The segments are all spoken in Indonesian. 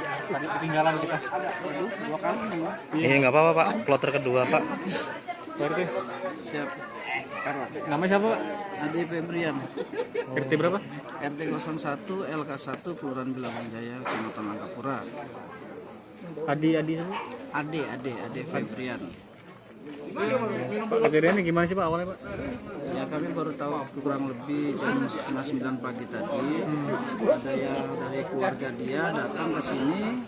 Tadi ketinggalan kita. Waduh, 2 kali semua. Iya nggak apa-apa Pak, kloter kedua Pak. Pak RT, Siap. Karwan. namanya siapa Pak? Ade Febrian. RT berapa? RT 01 LK1 Kelurahan Bilangan Jaya, Kecamatan Langkapura. Adi siapa? Ade Febrian. Pak kejadiannya gimana sih Pak awalnya Pak? Ya kami baru tahu kurang lebih jam setengah 9 pagi tadi ada yang dari keluarga dia datang ke sini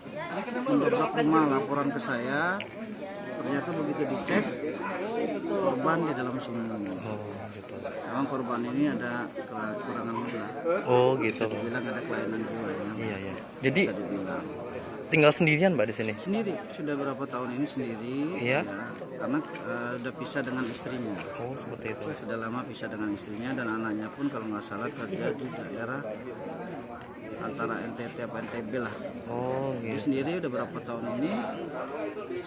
mendobrak rumah, laporan ke saya. Ternyata begitu dicek korban di dalam sumur. Memang korban ini ada kekurangan gula. Oh gitu. Dibilang ada kelainan jiwanya. Iya. Jadi Bisa dibilang. tinggal sendirian Mbak di sini? Sendiri, sudah berapa tahun ini sendiri. Iya. Ya, karena udah pisah dengan istrinya. Oh seperti itu. Sudah lama pisah dengan istrinya dan anaknya pun kalau nggak salah kerja di daerah antara NTT apa NTB lah. Oh Jadi gitu. sendiri udah berapa tahun ini,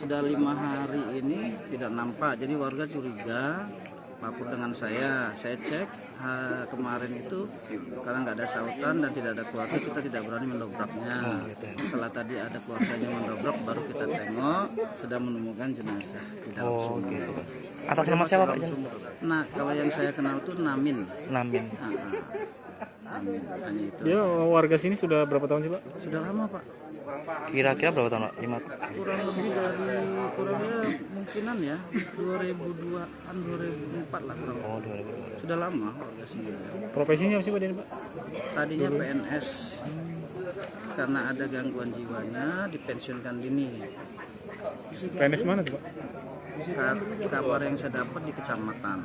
sudah 5 hari ini tidak nampak. Jadi warga curiga, lapor dengan saya cek kemarin itu karena nggak ada sautan dan tidak ada keluarga, kita tidak berani mendobraknya. Setelah tadi ada keluarganya mendobrak, baru kita tengok sudah menemukan jenazah di dalam sumur. Gitu. Atas nama siapa Pak? Nah, kalau yang saya kenal tuh Namin. Namin. Amin, hanya itu. Dia warga sini sudah berapa tahun sih Pak? Sudah lama Pak, Kira-kira berapa tahun Pak? 5. kurang lebih dari kurangnya mungkinan ya 2002an 2004 lah kurang. Oh 2000. Sudah lama warga sini. Profesinya apa sih Pak dia Pak? Tadinya PNS, karena ada gangguan jiwanya dipensiunkan dini. PNS mana tuh Pak? Kabar yang saya dapat di kecamatan,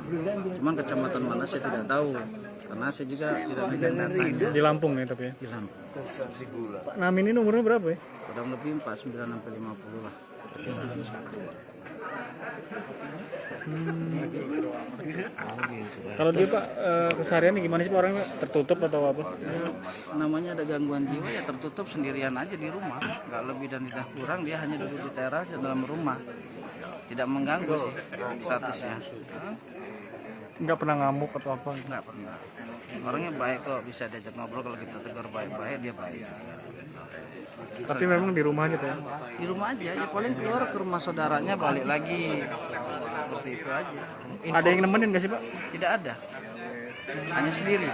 cuman kecamatan mana saya tidak tahu karena saya juga tidak megang datanya. Di Lampung ya tapi ya. Di Lampung. Pak Namin ini umurnya berapa ya? Kurang lebih 49 sampai 50 lah. Oh gitu Pak. Kalau dia Pak kesehariannya gimana sih Pak orangnya Pak? Tertutup atau apa? Ya, namanya ada gangguan jiwa ya tertutup sendirian aja di rumah, nggak lebih dan tidak kurang. Dia hanya duduk di teras di dalam rumah, tidak mengganggu sih statusnya. Nggak pernah ngamuk atau apa? Nggak pernah. Orangnya baik kok, bisa diajak ngobrol kalau kita tegur baik-baik dia baik. Tapi memang di rumah aja Pak ya? Di rumah aja, ya paling keluar ke rumah saudaranya balik lagi, seperti itu aja. Ada yang nemenin nggak sih Pak? Tidak ada, hanya sendiri.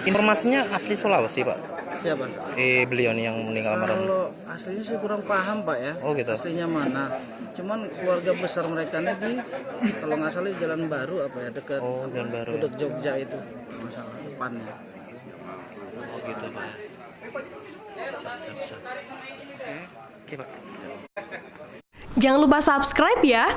Informasinya asli Sulawesi Pak. Siapa? Beliau nih yang meninggal kemarin. Kalau aslinya sih kurang paham Pak ya. Oh gitu. Aslinya mana? Cuman keluarga besar mereka nih di, kalau nggak salah di Jalan Baru apa ya, dekat Oh Jalan Baru. Gudeg Jogja itu, masalah depannya. Oh gitu Pak. Siap. Oke Pak. Jangan lupa subscribe ya.